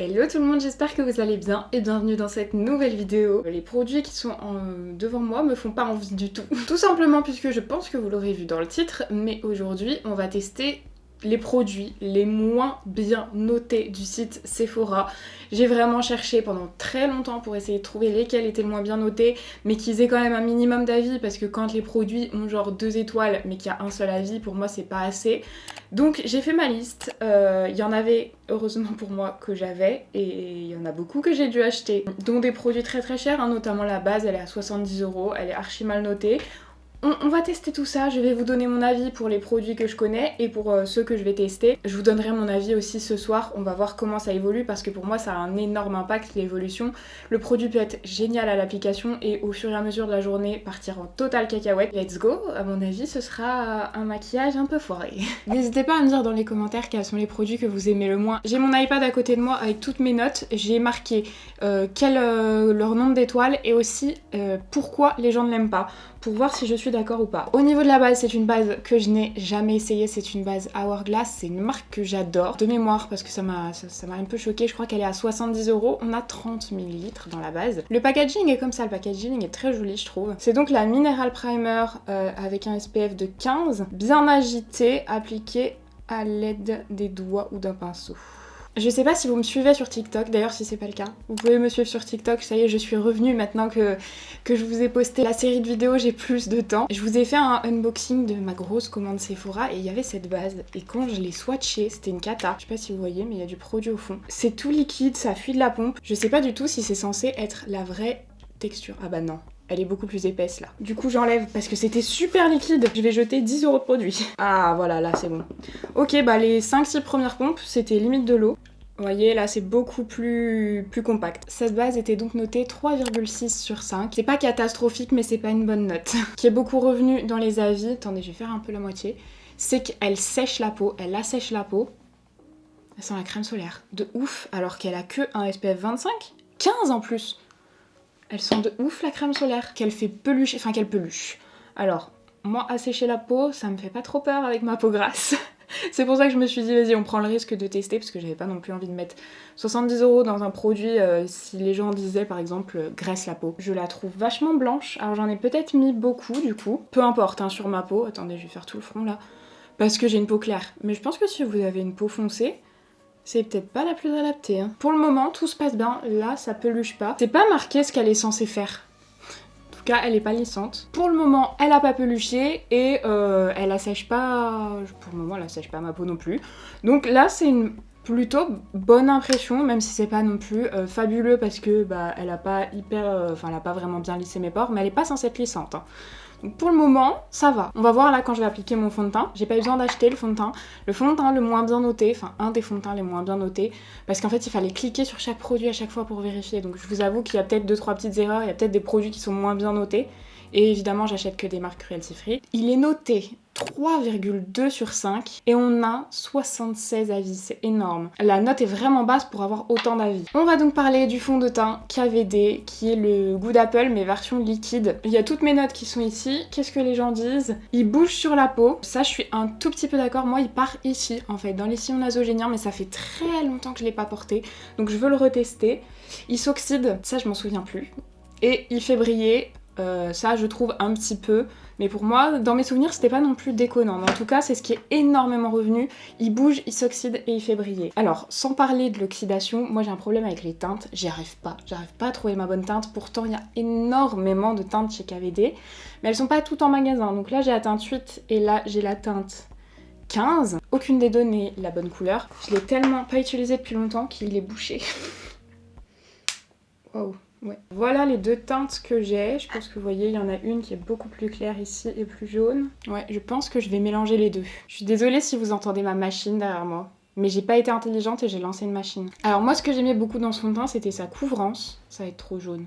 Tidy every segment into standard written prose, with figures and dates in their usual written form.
Hello tout le monde, j'espère que vous allez bien et bienvenue dans cette nouvelle vidéo. Les produits qui sont devant moi me font pas envie du tout. Tout simplement puisque je pense que vous l'aurez vu dans le titre, mais aujourd'hui on va tester les produits les moins bien notés du site Sephora. J'ai vraiment cherché pendant très longtemps pour essayer de trouver lesquels étaient le moins bien notés, mais qu'ils aient quand même un minimum d'avis, parce que quand les produits ont genre 2 étoiles mais qu'il y a un seul avis, pour moi c'est pas assez. Donc j'ai fait ma liste, il y en avait heureusement pour moi que j'avais, et il y en a beaucoup que j'ai dû acheter, dont des produits très très chers, hein, notamment la base, elle est à 70€, elle est archi mal notée. On va tester tout ça, je vais vous donner mon avis pour les produits que je connais et pour ceux que je vais tester. Je vous donnerai mon avis aussi ce soir, on va voir comment ça évolue parce que pour moi ça a un énorme impact l'évolution. Le produit peut être génial à l'application et au fur et à mesure de la journée partir en total cacahuète. Let's go, à mon avis ce sera un maquillage un peu foiré. N'hésitez pas à me dire dans les commentaires quels sont les produits que vous aimez le moins. J'ai mon iPad à côté de moi avec toutes mes notes, j'ai marqué leur nombre d'étoiles et aussi pourquoi les gens ne l'aiment pas, pour voir si je suis d'accord ou pas. Au niveau de la base, c'est une base que je n'ai jamais essayée, c'est une base Hourglass, c'est une marque que j'adore. De mémoire, parce que ça m'a un peu choquée, je crois qu'elle est à 70€, on a 30 ml dans la base. Le packaging est comme ça, le packaging est très joli je trouve. C'est donc la Mineral Primer avec un SPF de 15, bien agité, appliqué à l'aide des doigts ou d'un pinceau. Je sais pas si vous me suivez sur TikTok, d'ailleurs si c'est pas le cas, vous pouvez me suivre sur TikTok, ça y est je suis revenue maintenant que je vous ai posté la série de vidéos, j'ai plus de temps. Je vous ai fait un unboxing de ma grosse commande Sephora et il y avait cette base, et quand je l'ai swatchée, c'était une cata, je sais pas si vous voyez mais il y a du produit au fond. C'est tout liquide, ça fuit de la pompe, je sais pas du tout si c'est censé être la vraie texture, ah bah non. Elle est beaucoup plus épaisse là. Du coup j'enlève parce que c'était super liquide. Je vais jeter 10€ de produit. Ah voilà, là c'est bon. Ok, bah les 5-6 premières pompes, c'était limite de l'eau. Vous voyez, là c'est beaucoup plus compact. Cette base était donc notée 3,6 sur 5. C'est pas catastrophique mais c'est pas une bonne note. Qui est beaucoup revenu dans les avis, attendez je vais faire un peu la moitié, c'est qu'elle sèche la peau, elle assèche la peau. Elle sent la crème solaire. De ouf, alors qu'elle a que un SPF 25. 15 en plus. Elle sent de ouf la crème solaire, qu'elle fait peluche, enfin qu'elle peluche. Alors, moi assécher la peau, ça me fait pas trop peur avec ma peau grasse. C'est pour ça que je me suis dit vas-y on prend le risque de tester parce que j'avais pas non plus envie de mettre 70€ dans un produit si les gens disaient par exemple graisse la peau. Je la trouve vachement blanche, alors j'en ai peut-être mis beaucoup du coup. Peu importe hein, sur ma peau, attendez je vais faire tout le front là, parce que j'ai une peau claire. Mais je pense que si vous avez une peau foncée, c'est peut-être pas la plus adaptée. Hein. Pour le moment, tout se passe bien. Là, ça peluche pas. C'est pas marqué ce qu'elle est censée faire. En tout cas, elle est pas lissante. Pour le moment, elle a pas peluché et elle assèche pas... Pour le moment, elle assèche pas ma peau non plus. Donc là, c'est une plutôt bonne impression, même si c'est pas non plus fabuleux parce que bah, elle a pas hyper... Enfin, elle a pas vraiment bien lissé mes pores, mais elle est pas censée être lissante. Hein. Donc pour le moment, ça va. On va voir là quand je vais appliquer mon fond de teint. J'ai pas eu besoin d'acheter le fond de teint. Le fond de teint le moins bien noté, enfin un des fonds de teint les moins bien notés, parce qu'en fait il fallait cliquer sur chaque produit à chaque fois pour vérifier. Donc je vous avoue qu'il y a peut-être 2-3 petites erreurs, il y a peut-être des produits qui sont moins bien notés. Et évidemment j'achète que des marques cruelty free. Il est noté 3,2 sur 5 et on a 76 avis, c'est énorme. La note est vraiment basse pour avoir autant d'avis. On va donc parler du fond de teint KVD qui est le Good Apple mais version liquide. Il y a toutes mes notes qui sont ici. Qu'est-ce que les gens disent? Il bouge sur la peau. Ça je suis un tout petit peu d'accord. Moi il part ici en fait, dans les sillons nasogéniens, mais ça fait très longtemps que je l'ai pas porté. Donc je veux le retester. Il s'oxyde, ça je m'en souviens plus. Et il fait briller. Ça je trouve un petit peu, mais pour moi dans mes souvenirs c'était pas non plus déconnant, mais en tout cas c'est ce qui est énormément revenu. Il bouge, il s'oxyde et il fait briller. Alors sans parler de l'oxydation, moi j'ai un problème avec les teintes, j'arrive pas à trouver ma bonne teinte. Pourtant il y a énormément de teintes chez KVD, mais elles sont pas toutes en magasin. Donc là j'ai la teinte 8 et là j'ai la teinte 15. Aucune des deux n'est la bonne couleur. Je l'ai tellement pas utilisé depuis longtemps qu'il est bouché. Waouh. Ouais. Voilà les deux teintes que j'ai, je pense que vous voyez, il y en a une qui est beaucoup plus claire ici et plus jaune. Ouais, je pense que je vais mélanger les deux. Je suis désolée si vous entendez ma machine derrière moi, mais j'ai pas été intelligente et j'ai lancé une machine. Alors moi ce que j'aimais beaucoup dans son teint c'était sa couvrance, ça va être trop jaune.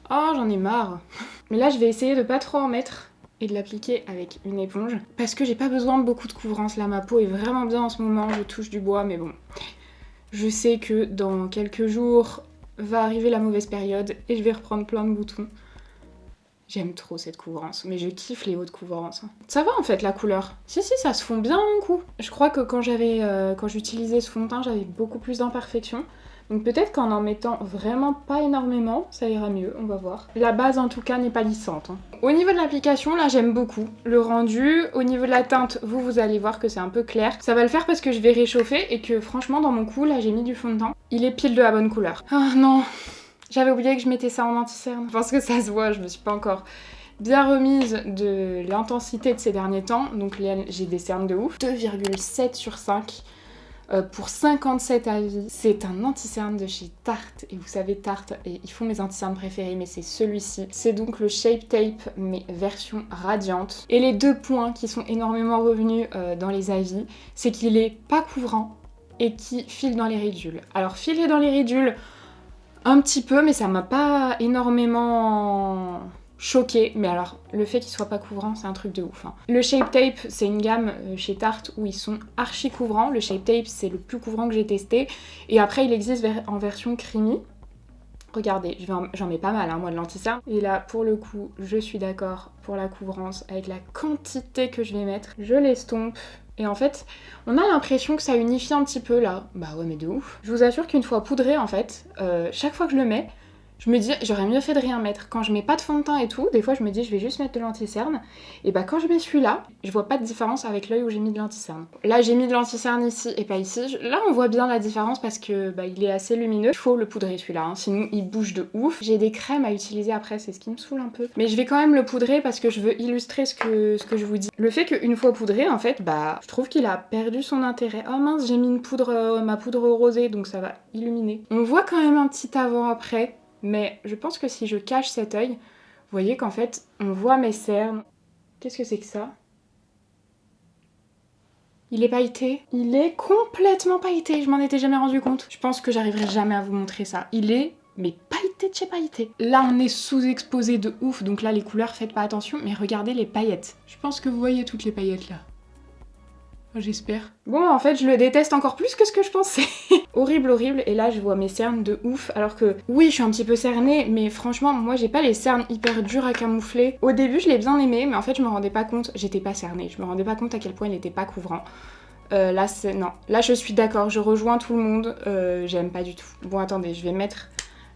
Oh j'en ai marre. Mais là je vais essayer de pas trop en mettre et de l'appliquer avec une éponge, parce que j'ai pas besoin de beaucoup de couvrance, là ma peau est vraiment bien en ce moment, je touche du bois mais bon. Je sais que dans quelques jours va arriver la mauvaise période et je vais reprendre plein de boutons. J'aime trop cette couvrance, mais je kiffe les hautes couvrances. Ça va en fait la couleur. Si, ça se fond bien mon coup. Je crois que quand j'utilisais ce fond de teint, j'avais beaucoup plus d'imperfections. Donc peut-être qu'en en mettant vraiment pas énormément, ça ira mieux, on va voir. La base en tout cas n'est pas lissante. Au niveau de l'application, là j'aime beaucoup le rendu. Au niveau de la teinte, vous allez voir que c'est un peu clair. Ça va le faire parce que je vais réchauffer et que franchement dans mon cou, là j'ai mis du fond de teint. Il est pile de la bonne couleur. Ah non, j'avais oublié que je mettais ça en anti-cerne. Je pense que ça se voit, je me suis pas encore bien remise de l'intensité de ces derniers temps. Donc j'ai des cernes de ouf. 2,7 sur 5. Pour 57 avis, c'est un anti-cerne de chez Tarte. Et vous savez, Tarte, ils font mes anti-cernes préférés, mais c'est celui-ci. C'est donc le Shape Tape, mais version radiante. Et les 2 points qui sont énormément revenus dans les avis, c'est qu'il est pas couvrant et qui file dans les ridules. Alors, filer dans les ridules, un petit peu, mais ça m'a pas énormément choquée, mais alors le fait qu'il soit pas couvrant, c'est un truc de ouf. Hein. Le Shape Tape, c'est une gamme chez Tarte où ils sont archi couvrants. Le Shape Tape, c'est le plus couvrant que j'ai testé. Et après, il existe en version creamy. Regardez, j'en mets pas mal, hein, moi, de l'anti-cerne. Et là, pour le coup, je suis d'accord pour la couvrance avec la quantité que je vais mettre. Je l'estompe. Et en fait, on a l'impression que ça unifie un petit peu là. Bah ouais, mais de ouf. Je vous assure qu'une fois poudré, en fait, chaque fois que je le mets, je me dis, j'aurais mieux fait de rien mettre. Quand je mets pas de fond de teint et tout, des fois je me dis, je vais juste mettre de l'anti-cerne. Et bah quand je mets celui-là, je vois pas de différence avec l'œil où j'ai mis de l'anti-cerne. Là, j'ai mis de l'anti-cerne ici et pas ici. Là, on voit bien la différence parce que bah, il est assez lumineux. Il faut le poudrer celui-là, hein, sinon il bouge de ouf. J'ai des crèmes à utiliser après, c'est ce qui me saoule un peu. Mais je vais quand même le poudrer parce que je veux illustrer ce que je vous dis. Le fait qu'une fois poudré, en fait, bah, je trouve qu'il a perdu son intérêt. Oh mince, j'ai mis une poudre, ma poudre rosée, donc ça va illuminer. On voit quand même un petit avant-après. Mais je pense que si je cache cet œil, vous voyez qu'en fait, on voit mes cernes. Qu'est-ce que c'est que ça? Il est pailleté. Il est complètement pailleté, je m'en étais jamais rendu compte. Je pense que j'arriverai jamais à vous montrer ça. Il est, mais pailleté de chez pailleté. Là, on est sous-exposé de ouf, donc là, les couleurs, faites pas attention, mais regardez les paillettes. Je pense que vous voyez toutes les paillettes là. J'espère. Bon, en fait, je le déteste encore plus que ce que je pensais. Horrible, horrible. Et là, je vois mes cernes de ouf. Alors que, oui, je suis un petit peu cernée, mais franchement, moi, j'ai pas les cernes hyper dures à camoufler. Au début, je l'ai bien aimé, mais en fait, je me rendais pas compte. J'étais pas cernée. Je me rendais pas compte à quel point il était pas couvrant. Là, c'est... Non. Là, je suis d'accord. Je rejoins tout le monde. J'aime pas du tout. Bon, attendez, je vais mettre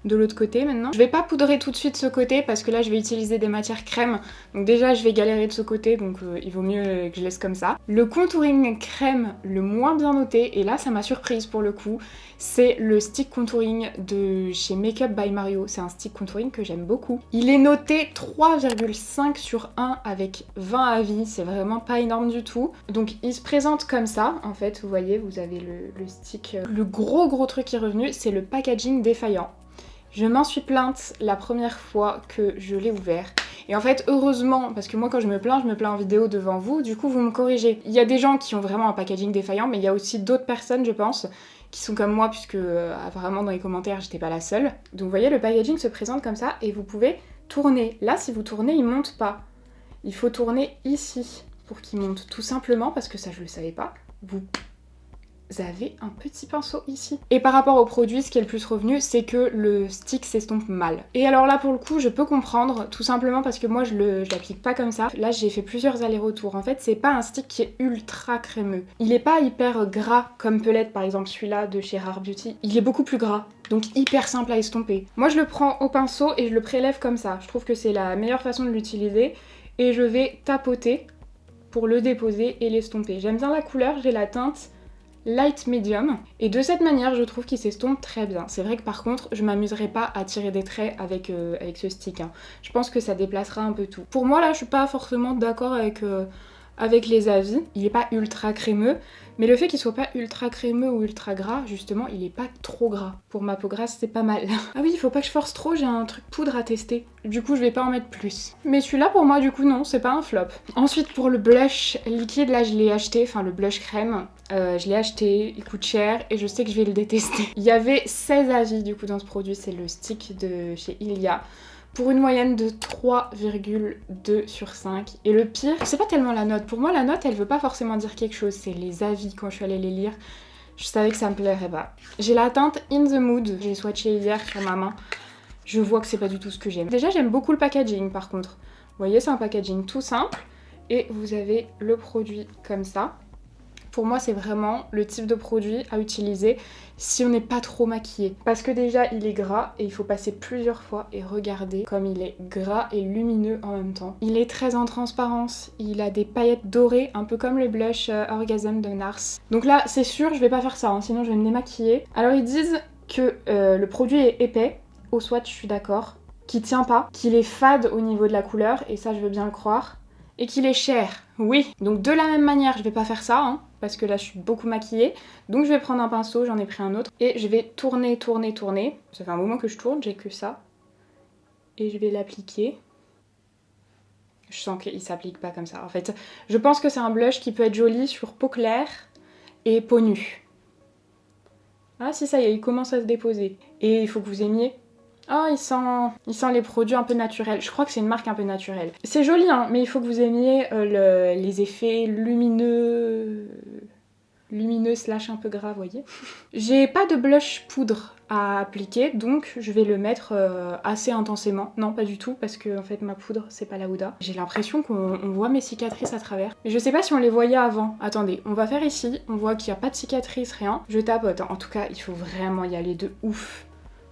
de l'autre côté maintenant. Je vais pas poudrer tout de suite ce côté parce que là je vais utiliser des matières crème. Donc déjà je vais galérer de ce côté, donc il vaut mieux que je laisse comme ça. Le contouring crème le moins bien noté, et là ça m'a surprise pour le coup, c'est le stick contouring de chez Makeup by Mario. C'est un stick contouring que j'aime beaucoup. Il est noté 3,5 sur 1 avec 20 avis, c'est vraiment pas énorme du tout. Donc il se présente comme ça, en fait, vous voyez, vous avez le stick. Le gros truc qui est revenu, c'est le packaging défaillant. Je m'en suis plainte la première fois que je l'ai ouvert. Et en fait, heureusement, parce que moi quand je me plains en vidéo devant vous, du coup vous me corrigez. Il y a des gens qui ont vraiment un packaging défaillant, mais il y a aussi d'autres personnes, je pense, qui sont comme moi, puisque apparemment dans les commentaires j'étais pas la seule. Donc vous voyez, le packaging se présente comme ça et vous pouvez tourner. Là, si vous tournez, il monte pas. Il faut tourner ici pour qu'il monte, tout simplement, parce que ça je le savais pas. Vous avez un petit pinceau ici. Et par rapport au produit, ce qui est le plus revenu, c'est que le stick s'estompe mal. Et alors là, pour le coup, je peux comprendre, tout simplement parce que moi, je l'applique pas comme ça. Là, j'ai fait plusieurs allers-retours. En fait, c'est pas un stick qui est ultra crémeux. Il est pas hyper gras, comme peut l'être, par exemple, celui-là de chez Rare Beauty. Il est beaucoup plus gras, donc hyper simple à estomper. Moi, je le prends au pinceau et je le prélève comme ça. Je trouve que c'est la meilleure façon de l'utiliser. Et je vais tapoter pour le déposer et l'estomper. J'aime bien la couleur, j'ai la teinte light medium, et de cette manière je trouve qu'il s'estompe très bien. C'est vrai que par contre je m'amuserai pas à tirer des traits avec ce stick, hein. Je pense que ça déplacera un peu tout. Pour moi là je suis pas forcément d'accord avec les avis. Il est pas ultra crémeux, mais le fait qu'il soit pas ultra crémeux ou ultra gras, justement il est pas trop gras. Pour ma peau grasse c'est pas mal. Ah oui, il faut pas que je force trop, j'ai un truc poudre à tester. Du coup je vais pas en mettre plus. Mais celui-là pour moi du coup non, c'est pas un flop. Ensuite pour le blush liquide, là je l'ai acheté, enfin le blush crème. Je l'ai acheté, il coûte cher et je sais que je vais le détester. Il y avait 16 avis du coup dans ce produit, c'est le stick de chez Ilia. Pour une moyenne de 3,2 sur 5. Et le pire, c'est pas tellement la note. Pour moi, la note, elle veut pas forcément dire quelque chose. C'est les avis, quand je suis allée les lire. Je savais que ça me plairait pas. J'ai la teinte In The Mood. J'ai swatché hier sur ma main. Je vois que c'est pas du tout ce que j'aime. Déjà, j'aime beaucoup le packaging, par contre. voyez, c'est un packaging tout simple. Et vous avez le produit comme ça. Pour moi, c'est vraiment le type de produit à utiliser si on n'est pas trop maquillé. Parce que déjà, il est gras et il faut passer plusieurs fois. Et regardez comme il est gras et lumineux en même temps. Il est très en transparence. Il a des paillettes dorées, un peu comme le blush Orgasm de Nars. Donc là, c'est sûr, je vais pas faire ça, hein, sinon je vais me démaquiller. Alors ils disent que le produit est épais. Au swatch, je suis d'accord. Qu'il tient pas. Qu'il est fade au niveau de la couleur. Et ça, je veux bien le croire. Et qu'il est cher, oui. Donc de la même manière, je vais pas faire ça, hein, parce que là je suis beaucoup maquillée. Donc je vais prendre un pinceau, j'en ai pris un autre, et je vais tourner. Ça fait un moment que je tourne, j'ai que ça. Et je vais l'appliquer. Je sens qu'il s'applique pas comme ça. En fait, je pense que c'est un blush qui peut être joli sur peau claire et peau nue. Ah si, ça y est, il commence à se déposer. Et il faut que vous aimiez. Oh, il sent les produits un peu naturels. Je crois que c'est une marque un peu naturelle. C'est joli, hein, mais il faut que vous aimiez les effets lumineux slash un peu gras, vous voyez. J'ai pas de blush poudre à appliquer, donc je vais le mettre assez intensément. Non, pas du tout, parce que en fait ma poudre, c'est pas la Huda. J'ai l'impression qu'on voit mes cicatrices à travers. Mais je sais pas si on les voyait avant. Attendez, on va faire ici. On voit qu'il n'y a pas de cicatrices, rien. Je tapote, hein. En tout cas, il faut vraiment y aller de ouf.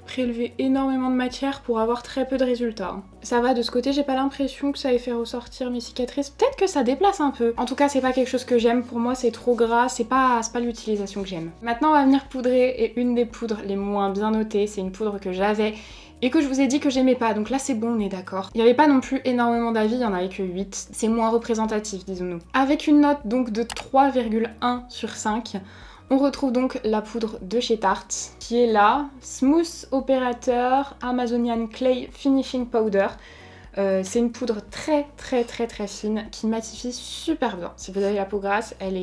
Prélever énormément de matière pour avoir très peu de résultats. Ça va, de ce côté, j'ai pas l'impression que ça ait fait ressortir mes cicatrices. Peut-être que ça déplace un peu. En tout cas, c'est pas quelque chose que j'aime. Pour moi, c'est trop gras. C'est pas l'utilisation que j'aime. Maintenant, on va venir poudrer. Et une des poudres les moins bien notées, c'est une poudre que j'avais et que je vous ai dit que j'aimais pas. Donc là, c'est bon, on est d'accord. Il y avait pas non plus énormément d'avis, il y en avait que 8. C'est moins représentatif, disons-nous. Avec une note donc de 3,1 sur 5. On retrouve donc la poudre de chez Tarte, qui est là, Smooth Operator Amazonian Clay Finishing Powder. C'est une poudre très fine qui matifie super bien. Si vous avez la peau grasse, elle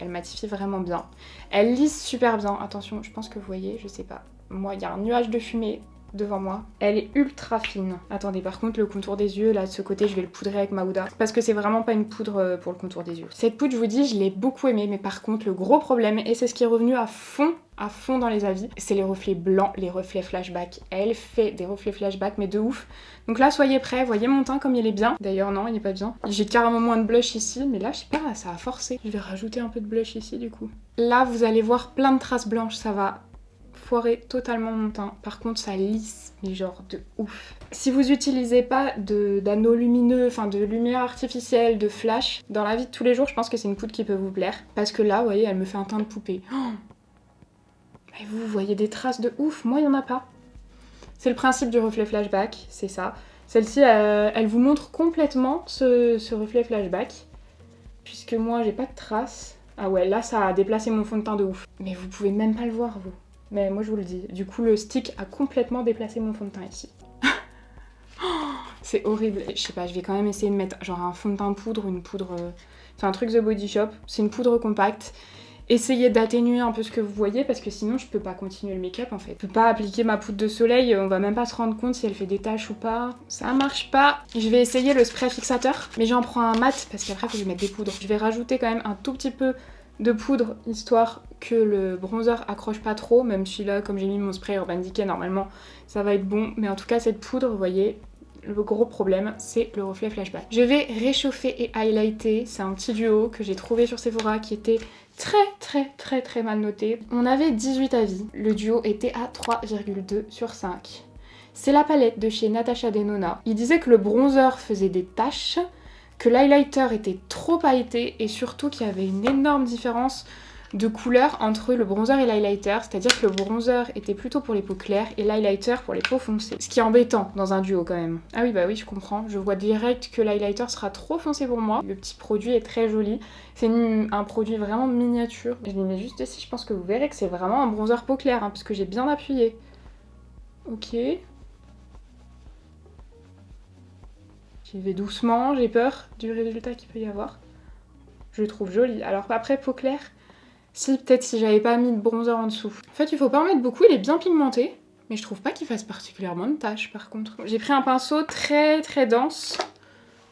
matifie vraiment bien. Elle lisse super bien. Attention, je pense que vous voyez, je sais pas. Moi, il y a un nuage de fumée devant moi. Elle est ultra fine. Attendez, par contre, le contour des yeux, là, de ce côté, je vais le poudrer avec ma Huda. Parce que c'est vraiment pas une poudre pour le contour des yeux. Cette poudre, je vous dis, je l'ai beaucoup aimée. Mais par contre, le gros problème, et c'est ce qui est revenu à fond dans les avis, c'est les reflets blancs, les reflets flashback. Elle fait des reflets flashback, mais de ouf. Donc là, soyez prêts. Voyez mon teint comme il est bien. D'ailleurs, non, il est pas bien. J'ai carrément moins de blush ici. Mais là, je sais pas, ça a forcé. Je vais rajouter un peu de blush ici, du coup. Là, vous allez voir plein de traces blanches. Ça va foirer totalement mon teint. Par contre, ça lisse, mais genre de ouf. Si vous utilisez pas d'anneaux lumineux, enfin de lumière artificielle, de flash, dans la vie de tous les jours, je pense que c'est une poudre qui peut vous plaire. Parce que là, vous voyez, elle me fait un teint de poupée. Oh, et vous voyez des traces de ouf. Moi, il y en a pas. C'est le principe du reflet flashback, c'est ça. Celle-ci, elle vous montre complètement ce reflet flashback. Puisque moi, j'ai pas de traces. Ah ouais, là, ça a déplacé mon fond de teint de ouf. Mais vous pouvez même pas le voir, vous. Mais moi je vous le dis, du coup le stick a complètement déplacé mon fond de teint ici. C'est horrible. Je sais pas, je vais quand même essayer de mettre genre un fond de teint poudre, une poudre... C'est un truc The Body Shop, c'est une poudre compacte. Essayez d'atténuer un peu ce que vous voyez parce que sinon je peux pas continuer le make-up en fait. Je peux pas appliquer ma poudre de soleil, on va même pas se rendre compte si elle fait des taches ou pas. Ça marche pas. Je vais essayer le spray fixateur, mais j'en prends un mat parce qu'après faut que je mette des poudres. Je vais rajouter quand même un tout petit peu de poudre histoire que le bronzer accroche pas trop, même si là comme j'ai mis mon spray Urban Decay normalement ça va être bon, mais en tout cas cette poudre vous voyez le gros problème c'est le reflet flashback. Je vais réchauffer et highlighter, c'est un petit duo que j'ai trouvé sur Sephora qui était très mal noté. On avait 18 avis, le duo était à 3,2 sur 5. C'est la palette de chez Natasha Denona. Il disait que le bronzer faisait des taches, que l'highlighter était trop pailleté et surtout qu'il y avait une énorme différence de couleur entre le bronzer et l'highlighter, c'est-à-dire que le bronzer était plutôt pour les peaux claires et l'highlighter pour les peaux foncées. Ce qui est embêtant dans un duo quand même. Ah oui bah oui je comprends, je vois direct que l'highlighter sera trop foncé pour moi. Le petit produit est très joli, c'est un produit vraiment miniature. Je le mets juste ici, je pense que vous verrez que c'est vraiment un bronzer peau claire, hein, parce que j'ai bien appuyé. Ok. J'y vais doucement, j'ai peur du résultat qu'il peut y avoir. Je le trouve joli. Alors après, peau claire, si peut-être si j'avais pas mis de bronzer en dessous. En fait, il faut pas en mettre beaucoup, il est bien pigmenté. Mais je trouve pas qu'il fasse particulièrement de taches par contre. J'ai pris un pinceau très dense.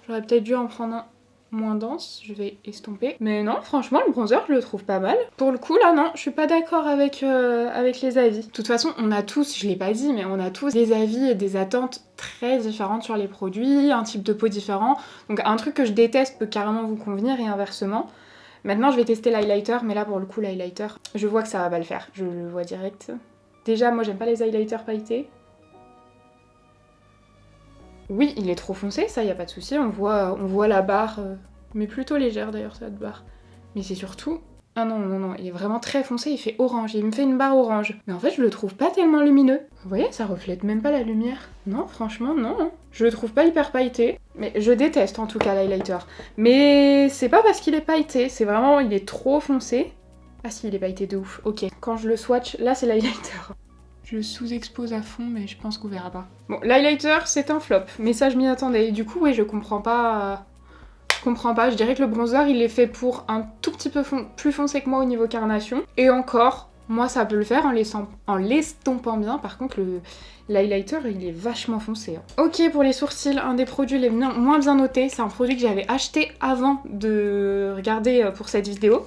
J'aurais peut-être dû en prendre un moins dense, je vais estomper. Mais non, franchement, le bronzer, je le trouve pas mal. Pour le coup, là, non, je suis pas d'accord avec les avis. De toute façon, on a tous, je l'ai pas dit, mais on a tous des avis et des attentes très différentes sur les produits, un type de peau différent. Donc un truc que je déteste peut carrément vous convenir et inversement. Maintenant, je vais tester l'highlighter, mais là, pour le coup, l'highlighter, je vois que ça va pas le faire. Je le vois direct. Déjà, moi, j'aime pas les highlighters pailletés. Oui, il est trop foncé, ça, y a pas de souci. On voit la barre, mais plutôt légère d'ailleurs, cette barre. Mais c'est surtout... Ah non, non, non, il est vraiment très foncé, il fait orange. Il me fait une barre orange. Mais en fait, je le trouve pas tellement lumineux. Vous voyez, ça reflète même pas la lumière. Non, franchement, non. Hein. Je le trouve pas hyper pailleté. Mais je déteste en tout cas l'highlighter. Mais c'est pas parce qu'il est pailleté, c'est vraiment, il est trop foncé. Ah si, il est pailleté de ouf. Ok, quand je le swatch, là c'est l'highlighter. Je sous-expose à fond, mais je pense qu'on verra pas. Bon, l'highlighter, c'est un flop, mais ça, je m'y attendais. Et du coup, oui, je comprends pas... Je dirais que le bronzer, il est fait pour un tout petit peu plus foncé que moi au niveau carnation. Et encore, moi, ça peut le faire en l'estompant bien. Par contre, l'highlighter, il est vachement foncé. Hein. Ok, pour les sourcils, un des produits les moins bien notés. C'est un produit que j'avais acheté avant de regarder pour cette vidéo.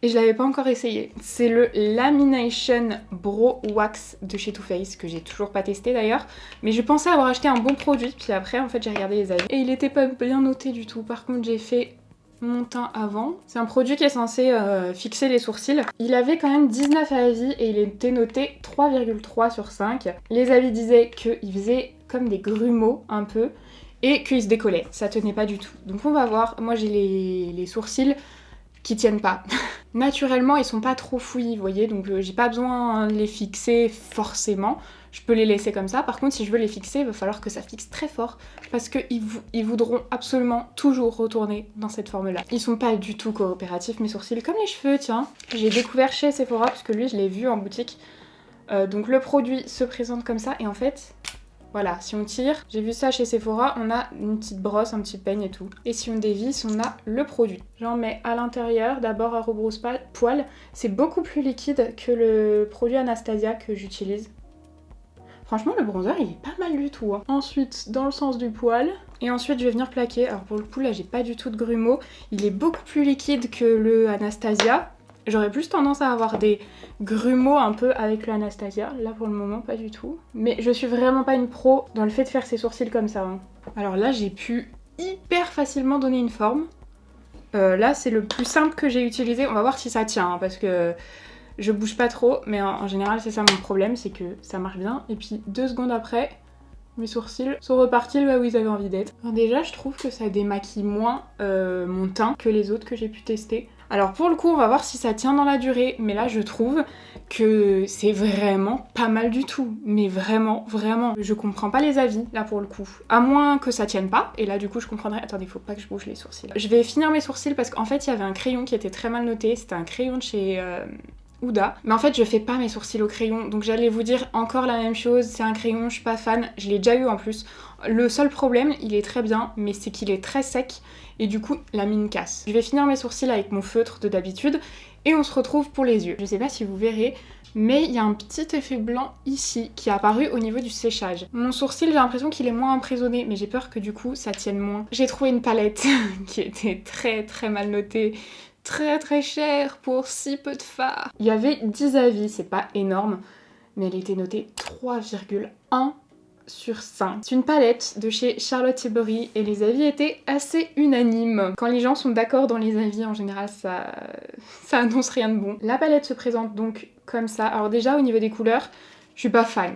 Et je l'avais pas encore essayé. C'est le Lamination Brow Wax de chez Too Faced, que j'ai toujours pas testé d'ailleurs. Mais je pensais avoir acheté un bon produit, puis après en fait j'ai regardé les avis. Et il était pas bien noté du tout. Par contre j'ai fait mon teint avant. C'est un produit qui est censé fixer les sourcils. Il avait quand même 19 avis et il était noté 3,3 sur 5. Les avis disaient qu'il faisait comme des grumeaux un peu et qu'il se décollait. Ça tenait pas du tout. Donc on va voir. Moi j'ai les sourcils qui tiennent pas. Naturellement, ils sont pas trop fouillis, vous voyez, donc j'ai pas besoin de les fixer forcément. Je peux les laisser comme ça. Par contre, si je veux les fixer, il va falloir que ça fixe très fort parce qu'ils voudront absolument toujours retourner dans cette forme-là. Ils sont pas du tout coopératifs, mes sourcils, comme les cheveux, tiens. J'ai découvert chez Sephora parce que lui, je l'ai vu en boutique. Donc le produit se présente comme ça et en fait... Voilà, si on tire, j'ai vu ça chez Sephora, on a une petite brosse, un petit peigne et tout. Et si on dévisse, on a le produit. J'en mets à l'intérieur, d'abord à rebrousse-poil. C'est beaucoup plus liquide que le produit Anastasia que j'utilise. Franchement, le bronzer, il est pas mal du tout. Hein. Ensuite, dans le sens du poil. Et ensuite, je vais venir plaquer. Alors pour le coup, là, j'ai pas du tout de grumeaux. Il est beaucoup plus liquide que le Anastasia. J'aurais plus tendance à avoir des grumeaux un peu avec le Anastasia. Là, pour le moment, pas du tout. Mais je suis vraiment pas une pro dans le fait de faire ses sourcils comme ça. Hein. Alors là, j'ai pu hyper facilement donner une forme. Là, c'est le plus simple que j'ai utilisé. On va voir si ça tient, hein, parce que je bouge pas trop. Mais en général, c'est ça mon problème, c'est que ça marche bien. Et puis, 2 secondes après, mes sourcils sont repartis là où ils avaient envie d'être. Alors déjà, je trouve que ça démaquille moins mon teint que les autres que j'ai pu tester. Alors pour le coup, on va voir si ça tient dans la durée, mais là je trouve que c'est vraiment pas mal du tout. Mais vraiment, vraiment. Je comprends pas les avis, là pour le coup. À moins que ça tienne pas, et là du coup je comprendrais... Attendez, faut pas que je bouge les sourcils. Je vais finir mes sourcils parce qu'en fait il y avait un crayon qui était très mal noté, c'était un crayon de chez... Huda. Mais en fait, je fais pas mes sourcils au crayon, donc j'allais vous dire encore la même chose, c'est un crayon, je suis pas fan, je l'ai déjà eu en plus. Le seul problème, il est très bien, mais c'est qu'il est très sec, et du coup, la mine casse. Je vais finir mes sourcils avec mon feutre de d'habitude, et on se retrouve pour les yeux. Je sais pas si vous verrez, mais il y a un petit effet blanc ici, qui est apparu au niveau du séchage. Mon sourcil, j'ai l'impression qu'il est moins emprisonné, mais j'ai peur que du coup, ça tienne moins. J'ai trouvé une palette qui était très très mal notée, très très cher pour si peu de fard. Il y avait 10 avis, c'est pas énorme, mais elle était notée 3,1 sur 5. C'est une palette de chez Charlotte Tilbury et les avis étaient assez unanimes. Quand les gens sont d'accord dans les avis, en général, ça annonce rien de bon. La palette se présente donc comme ça. Alors déjà, au niveau des couleurs, je suis pas fan.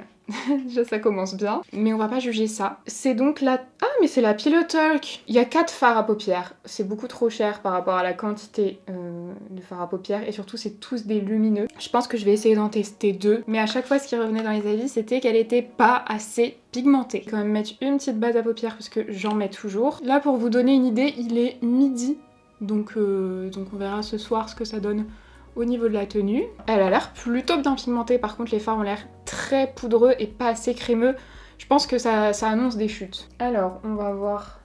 Déjà ça commence bien, mais on va pas juger ça. C'est donc la... Ah mais c'est la Pillow Talk. Il y a 4 fards à paupières. C'est beaucoup trop cher par rapport à la quantité de fards à paupières et surtout c'est tous des lumineux. Je pense que je vais essayer d'en tester 2, mais à chaque fois ce qui revenait dans les avis c'était qu'elle était pas assez pigmentée. Je vais quand même mettre une petite base à paupières parce que j'en mets toujours. Là pour vous donner une idée, il est midi, donc on verra ce soir ce que ça donne au niveau de la tenue. Elle a l'air plutôt bien pigmentée, par contre les fards ont l'air très poudreux et pas assez crémeux. Je pense que ça annonce des chutes. Alors, on va voir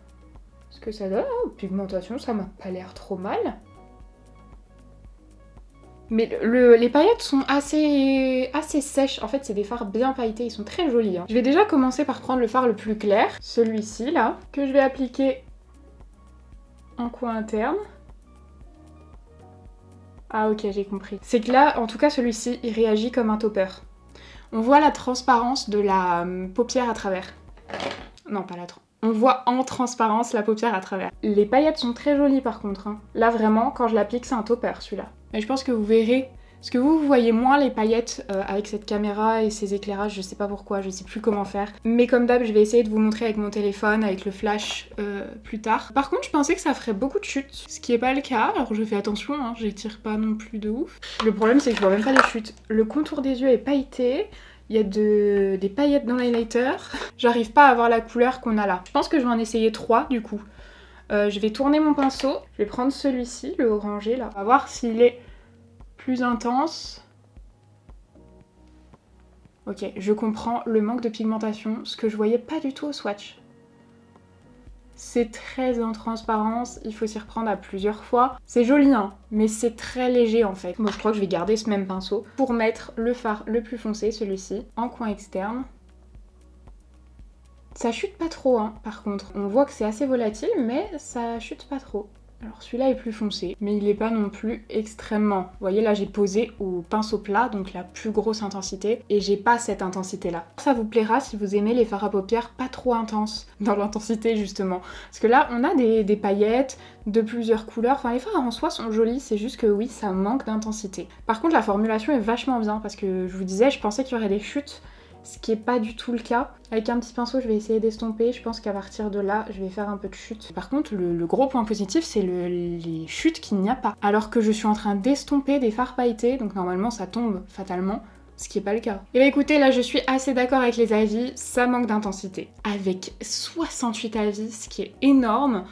ce que ça donne. Oh, pigmentation, ça m'a pas l'air trop mal. Mais les paillettes sont assez sèches. En fait, c'est des fards bien pailletés, ils sont très jolis. Hein. Je vais déjà commencer par prendre le fard le plus clair, celui-ci là, que je vais appliquer en coin interne. Ah ok, j'ai compris. C'est que là, en tout cas celui-ci, il réagit comme un topper. On voit la transparence de la paupière à travers. Non, pas la on voit en transparence la paupière à travers. Les paillettes sont très jolies par contre. Hein. Là vraiment, quand je l'applique, c'est un topper celui-là. Et je pense que vous verrez, parce que vous voyez moins les paillettes avec cette caméra et ces éclairages, je sais pas pourquoi, je sais plus comment faire. Mais comme d'hab, je vais essayer de vous montrer avec mon téléphone, avec le flash plus tard. Par contre, je pensais que ça ferait beaucoup de chutes, ce qui est pas le cas. Alors je fais attention, hein, j'étire pas non plus de ouf. Le problème c'est que je vois même pas les chutes. Le contour des yeux est pailleté. Il y a des paillettes dans l'highlighter. J'arrive pas à avoir la couleur qu'on a là. Je pense que je vais en essayer 3 du coup. Je vais tourner mon pinceau. Je vais prendre celui-ci, le orangé là. On va voir s'il est plus intense. Ok, je comprends le manque de pigmentation, ce que je voyais pas du tout au swatch. C'est très en transparence, il faut s'y reprendre à plusieurs fois. C'est joli hein, mais c'est très léger en fait. Moi je crois que je vais garder ce même pinceau pour mettre le fard le plus foncé, celui-ci, en coin externe. Ça chute pas trop hein, par contre. On voit que c'est assez volatile, mais ça chute pas trop. Alors celui-là est plus foncé, mais il est pas non plus extrêmement. Vous voyez là j'ai posé au pinceau plat, donc la plus grosse intensité, et j'ai pas cette intensité là. Ça vous plaira si vous aimez les fards à paupières pas trop intenses, dans l'intensité justement. Parce que là on a des paillettes de plusieurs couleurs, enfin les fards en soi sont jolis, c'est juste que oui ça manque d'intensité. Par contre la formulation est vachement bien, parce que je vous disais je pensais qu'il y aurait des chutes, ce qui est pas du tout le cas. Avec un petit pinceau, je vais essayer d'estomper. Je pense qu'à partir de là, je vais faire un peu de chute. Par contre, le gros point positif, c'est les chutes qu'il n'y a pas. Alors que je suis en train d'estomper des fards pailletés, donc normalement ça tombe fatalement, ce qui n'est pas le cas. Et bah écoutez, là je suis assez d'accord avec les avis, ça manque d'intensité. Avec 68 avis, ce qui est énorme,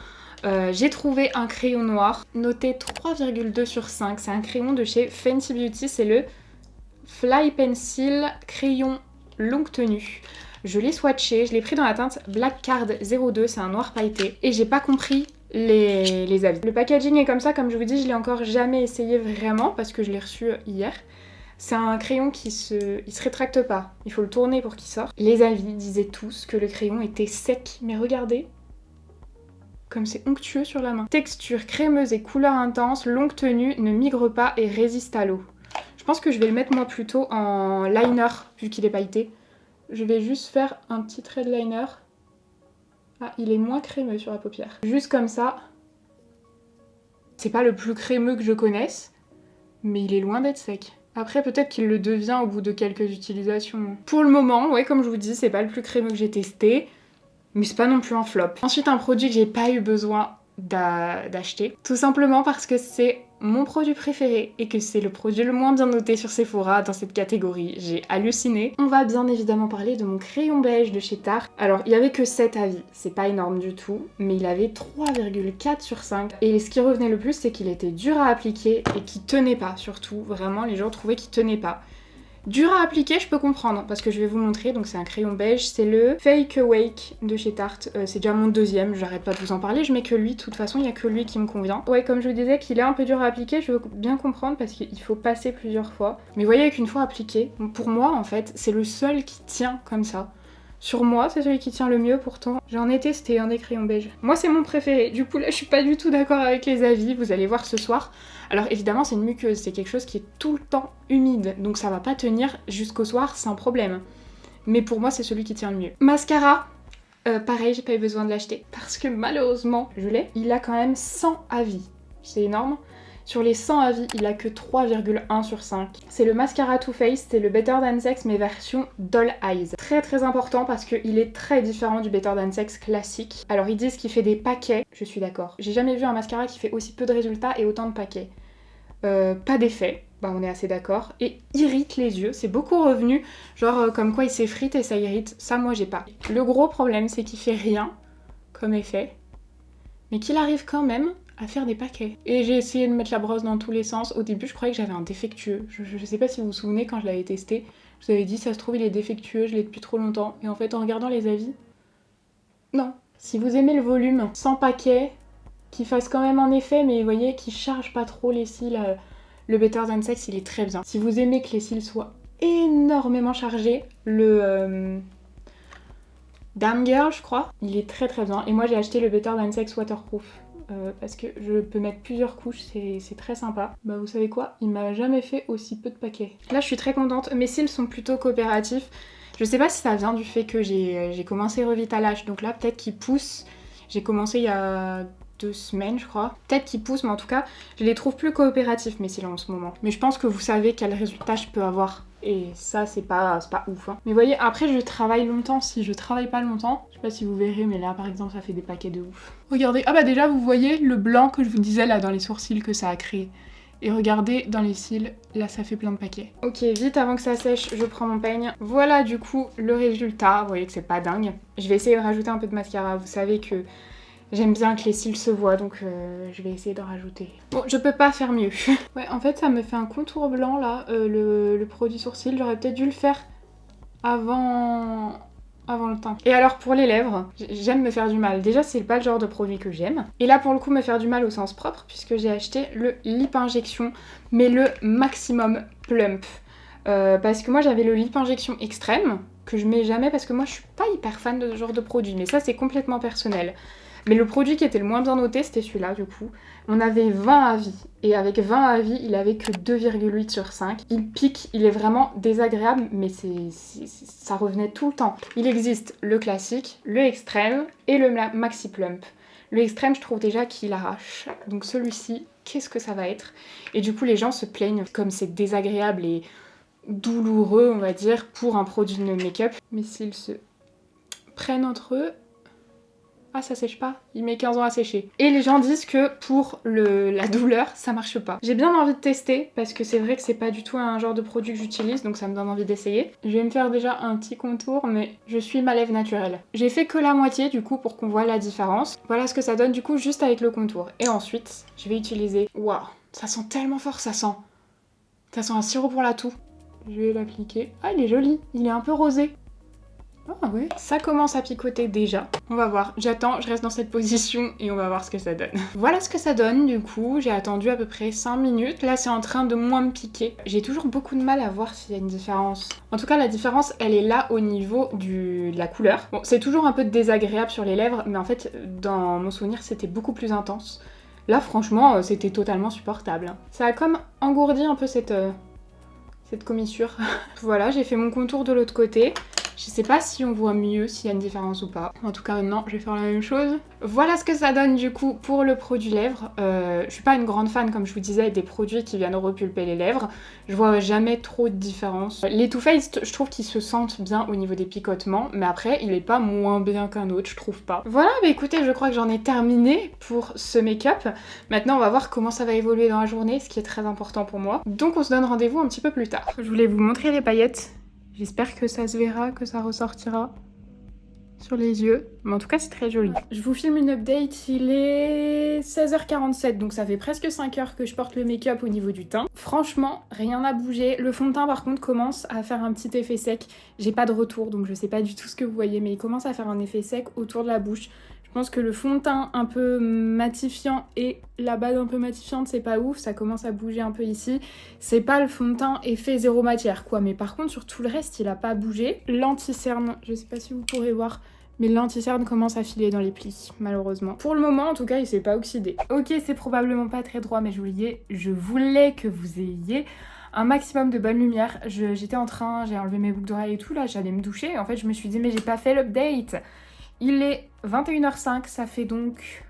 j'ai trouvé un crayon noir, noté 3,2 sur 5. C'est un crayon de chez Fenty Beauty, c'est le Fly Pencil Crayon longue tenue. Je l'ai swatché, je l'ai pris dans la teinte Black Card 02, c'est un noir pailleté. Et j'ai pas compris les avis. Le packaging est comme ça, comme je vous dis, je l'ai encore jamais essayé vraiment parce que je l'ai reçu hier. C'est un crayon il se rétracte pas, il faut le tourner pour qu'il sorte. Les avis disaient tous que le crayon était sec, mais regardez, comme c'est onctueux sur la main. Texture crémeuse et couleur intense, longue tenue, ne migre pas et résiste à l'eau. Je pense que je vais le mettre moi plutôt en liner, vu qu'il est pailleté. Je vais juste faire un petit trait de liner. Ah, il est moins crémeux sur la paupière. Juste comme ça. C'est pas le plus crémeux que je connaisse, mais il est loin d'être sec. Après, peut-être qu'il le devient au bout de quelques utilisations. Pour le moment, ouais, comme je vous dis, c'est pas le plus crémeux que j'ai testé, mais c'est pas non plus un flop. Ensuite, un produit que j'ai pas eu besoin d'acheter, tout simplement parce que c'est mon produit préféré et que c'est le produit le moins bien noté sur Sephora dans cette catégorie. J'ai halluciné. On va bien évidemment parler de mon crayon beige de chez Tarte. Alors il y avait que 7 avis, c'est pas énorme du tout, mais il avait 3,4 sur 5. Et ce qui revenait le plus, c'est qu'il était dur à appliquer et qu'il tenait pas surtout. Vraiment, les gens trouvaient qu'il tenait pas. Dur à appliquer, je peux comprendre, parce que je vais vous montrer, donc c'est un crayon beige, c'est le Fake Awake de chez Tarte, c'est déjà mon deuxième, j'arrête pas de vous en parler, je mets que lui, de toute façon il n'y a que lui qui me convient. Ouais, comme je vous disais qu'il est un peu dur à appliquer, je veux bien comprendre parce qu'il faut passer plusieurs fois. Mais vous voyez qu'une fois appliqué, pour moi en fait, c'est le seul qui tient comme ça. Sur moi, c'est celui qui tient le mieux pourtant. J'en ai testé un des crayons beige. Moi, c'est mon préféré. Du coup, là, je suis pas du tout d'accord avec les avis. Vous allez voir ce soir. Alors, évidemment, c'est une muqueuse. C'est quelque chose qui est tout le temps humide. Donc, ça va pas tenir jusqu'au soir sans problème. Mais pour moi, c'est celui qui tient le mieux. Mascara. Pareil, j'ai pas eu besoin de l'acheter. Parce que malheureusement, je l'ai. Il a quand même 100 avis. C'est énorme. Sur les 100 avis, il a que 3,1 sur 5. C'est le mascara Too Faced, c'est le Better Than Sex mais version Doll Eyes. Très très important parce qu'il est très différent du Better Than Sex classique. Alors ils disent qu'il fait des paquets, je suis d'accord. J'ai jamais vu un mascara qui fait aussi peu de résultats et autant de paquets. Pas d'effet, bah on est assez d'accord. Et irrite les yeux, c'est beaucoup revenu, genre comme quoi il s'effrite et ça irrite. Ça moi j'ai pas. Le gros problème c'est qu'il fait rien comme effet, mais qu'il arrive quand même à faire des paquets. Et j'ai essayé de mettre la brosse dans tous les sens. Au début, je croyais que j'avais un défectueux. Je sais pas si vous vous souvenez quand je l'avais testé. Je vous avais dit, ça se trouve, il est défectueux, je l'ai depuis trop longtemps. Et en fait, en regardant les avis, non. Si vous aimez le volume, sans paquet, qui fasse quand même un effet, mais vous voyez, qui charge pas trop les cils, le Better Than Sex, il est très bien. Si vous aimez que les cils soient énormément chargés, le Damn Girl, je crois, il est très très bien. Et moi, j'ai acheté le Better Than Sex Waterproof. parce que je peux mettre plusieurs couches, c'est très sympa. Bah vous savez quoi, il m'a jamais fait aussi peu de paquets. Là je suis très contente, mes cils sont plutôt coopératifs. Je sais pas si ça vient du fait que j'ai commencé Revitalage, donc là peut-être qu'ils poussent. J'ai commencé il y a 2 semaines je crois. Peut-être qu'ils poussent, mais en tout cas je les trouve plus coopératifs mes cils en ce moment. Mais je pense que vous savez quel résultat je peux avoir. Et ça c'est pas ouf hein. Mais vous voyez, après je travaille longtemps, si je travaille pas longtemps, je sais pas si vous verrez, mais là par exemple ça fait des paquets de ouf. Regardez, ah bah déjà vous voyez le blanc que je vous disais là dans les sourcils que ça a créé. Et regardez dans les cils, là ça fait plein de paquets. Ok, vite avant que ça sèche, je prends mon peigne. Voilà du coup le résultat, vous voyez que c'est pas dingue. Je vais essayer de rajouter un peu de mascara, vous savez que j'aime bien que les cils se voient, donc je vais essayer de rajouter. Bon, je peux pas faire mieux. Ouais, en fait ça me fait un contour blanc là, le produit sourcil, j'aurais peut-être dû le faire avant le teint. Et alors pour les lèvres, j'aime me faire du mal. Déjà c'est pas le genre de produit que j'aime. Et là pour le coup me faire du mal au sens propre puisque j'ai acheté le lip injection mais le maximum plump. Parce que moi j'avais le lip injection extrême que je mets jamais parce que moi je suis pas hyper fan de ce genre de produit. Mais ça c'est complètement personnel. Mais le produit qui était le moins bien noté, c'était celui-là du coup. On avait 20 avis. Et avec 20 avis, il avait que 2,8 sur 5. Il pique, il est vraiment désagréable, mais ça revenait tout le temps. Il existe le classique, le extrême et le maxi plump. Le extrême, je trouve déjà qu'il arrache. Donc celui-ci, qu'est-ce que ça va être? Et du coup, les gens se plaignent comme c'est désagréable et douloureux, on va dire, pour un produit de make-up. Mais s'ils se prennent entre eux... Ah ça sèche pas, il met 15 ans à sécher. Et les gens disent que pour la douleur, ça marche pas. J'ai bien envie de tester parce que c'est vrai que c'est pas du tout un genre de produit que j'utilise, donc ça me donne envie d'essayer. Je vais me faire déjà un petit contour, mais je suis ma lèvre naturelle. J'ai fait que la moitié du coup pour qu'on voit la différence. Voilà ce que ça donne du coup juste avec le contour. Et ensuite, je vais utiliser... Waouh, ça sent tellement fort, ça sent un sirop pour la toux. Je vais l'appliquer. Ah il est joli, il est un peu rosé. Ah ouais, ça commence à picoter déjà. On va voir, j'attends, je reste dans cette position et on va voir ce que ça donne. Voilà ce que ça donne du coup, j'ai attendu à peu près 5 minutes. Là c'est en train de moins me piquer. J'ai toujours beaucoup de mal à voir s'il y a une différence. En tout cas la différence elle est là au niveau de la couleur. Bon c'est toujours un peu désagréable sur les lèvres mais en fait dans mon souvenir c'était beaucoup plus intense. Là franchement c'était totalement supportable. Ça a comme engourdi un peu cette commissure. Voilà, j'ai fait mon contour de l'autre côté. Je sais pas si on voit mieux, s'il y a une différence ou pas. En tout cas, non, je vais faire la même chose. Voilà ce que ça donne du coup pour le produit lèvres. Je suis pas une grande fan, comme je vous disais, des produits qui viennent repulper les lèvres. Je vois jamais trop de différence. Les Too Faced, je trouve qu'ils se sentent bien au niveau des picotements, mais après, il est pas moins bien qu'un autre, je trouve pas. Voilà, bah écoutez, je crois que j'en ai terminé pour ce make-up. Maintenant, on va voir comment ça va évoluer dans la journée, ce qui est très important pour moi. Donc on se donne rendez-vous un petit peu plus tard. Je voulais vous montrer les paillettes. J'espère que ça se verra, que ça ressortira sur les yeux. Mais en tout cas, c'est très joli. Je vous filme une update, il est 16h47, donc ça fait presque 5 heures que je porte le make-up au niveau du teint. Franchement, rien n'a bougé. Le fond de teint, par contre, commence à faire un petit effet sec. J'ai pas de retour, donc je sais pas du tout ce que vous voyez, mais il commence à faire un effet sec autour de la bouche. Je pense que le fond de teint un peu matifiant et la base un peu matifiante c'est pas ouf, ça commence à bouger un peu ici. C'est pas le fond de teint effet zéro matière quoi, mais par contre sur tout le reste il a pas bougé. L'anti-cerne, je sais pas si vous pourrez voir, mais l'anti-cerne commence à filer dans les plis, malheureusement. Pour le moment en tout cas il s'est pas oxydé. Ok, c'est probablement pas très droit mais je voulais que vous ayez un maximum de bonne lumière. J'étais en train, j'ai enlevé mes boucles d'oreilles et tout, là j'allais me doucher et en fait je me suis dit mais j'ai pas fait l'update. Il est 21h05, ça fait donc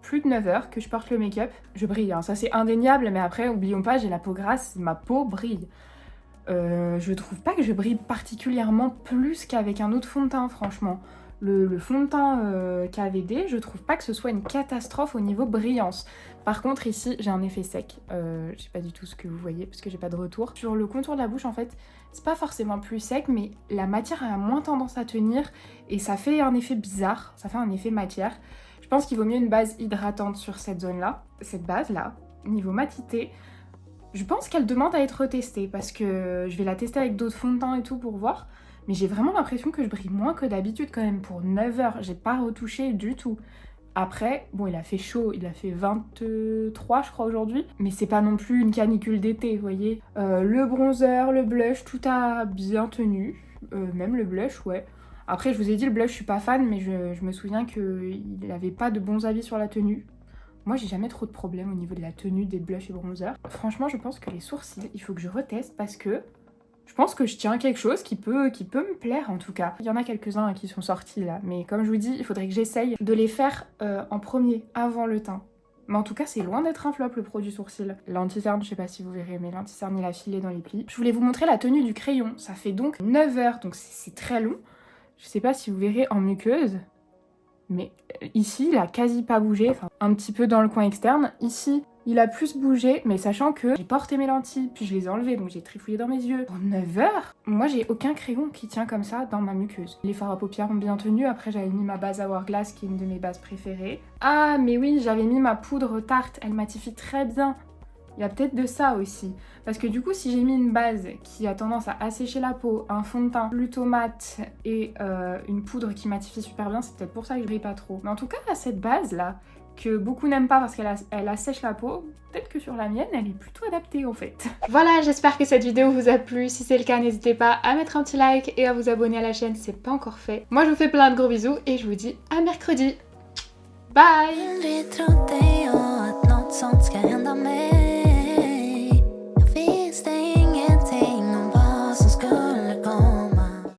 plus de 9 heures que je porte le make-up. Je brille, hein, ça c'est indéniable, mais après, oublions pas, j'ai la peau grasse, ma peau brille. Je trouve pas que je brille particulièrement plus qu'avec un autre fond de teint, franchement. Le fond de teint KVD, je trouve pas que ce soit une catastrophe au niveau brillance. Par contre, ici, j'ai un effet sec. Je sais pas du tout ce que vous voyez, parce que j'ai pas de retour. Sur le contour de la bouche, en fait, c'est pas forcément plus sec, mais la matière a moins tendance à tenir, et ça fait un effet bizarre, ça fait un effet matière. Je pense qu'il vaut mieux une base hydratante sur cette zone-là, cette base-là, niveau matité. Je pense qu'elle demande à être retestée, parce que je vais la tester avec d'autres fonds de teint et tout pour voir. Mais j'ai vraiment l'impression que je brille moins que d'habitude quand même pour 9 heures. J'ai pas retouché du tout. Après, bon, il a fait chaud, il a fait 23 je crois aujourd'hui. Mais c'est pas non plus une canicule d'été, vous voyez. Le bronzer, le blush, tout a bien tenu. Même le blush, ouais. Après, je vous ai dit, le blush, je suis pas fan, mais je me souviens qu'il avait pas de bons avis sur la tenue. Moi j'ai jamais trop de problèmes au niveau de la tenue des blushs et bronzers. Franchement je pense que les sourcils, il faut que je reteste parce que je pense que je tiens quelque chose qui peut me plaire en tout cas. Il y en a quelques-uns qui sont sortis là, mais comme je vous dis, il faudrait que j'essaye de les faire en premier, avant le teint. Mais en tout cas, c'est loin d'être un flop le produit sourcil. L'anti-cerne, je sais pas si vous verrez, mais l'anti-cerne il a filé dans les plis. Je voulais vous montrer la tenue du crayon. Ça fait donc 9 heures, donc c'est très long. Je sais pas si vous verrez en muqueuse. Mais ici, il a quasi pas bougé, enfin un petit peu dans le coin externe. Ici, il a plus bougé, mais sachant que j'ai porté mes lentilles, puis je les ai enlevées, donc j'ai trifouillé dans mes yeux. Pour 9 heures, moi j'ai aucun crayon qui tient comme ça dans ma muqueuse. Les fards à paupières ont bien tenu, après j'avais mis ma base Hourglass qui est une de mes bases préférées. Ah mais oui, j'avais mis ma poudre Tarte, elle matifie très bien. Il y a peut-être de ça aussi. Parce que du coup, si j'ai mis une base qui a tendance à assécher la peau, un fond de teint plutôt mat et une poudre qui matifie super bien, c'est peut-être pour ça que je brille pas trop. Mais en tout cas, cette base-là, que beaucoup n'aiment pas parce qu'elle assèche la peau, peut-être que sur la mienne, elle est plutôt adaptée en fait. Voilà, j'espère que cette vidéo vous a plu. Si c'est le cas, n'hésitez pas à mettre un petit like et à vous abonner à la chaîne si c'est pas encore fait. Moi, je vous fais plein de gros bisous et je vous dis à mercredi. Bye!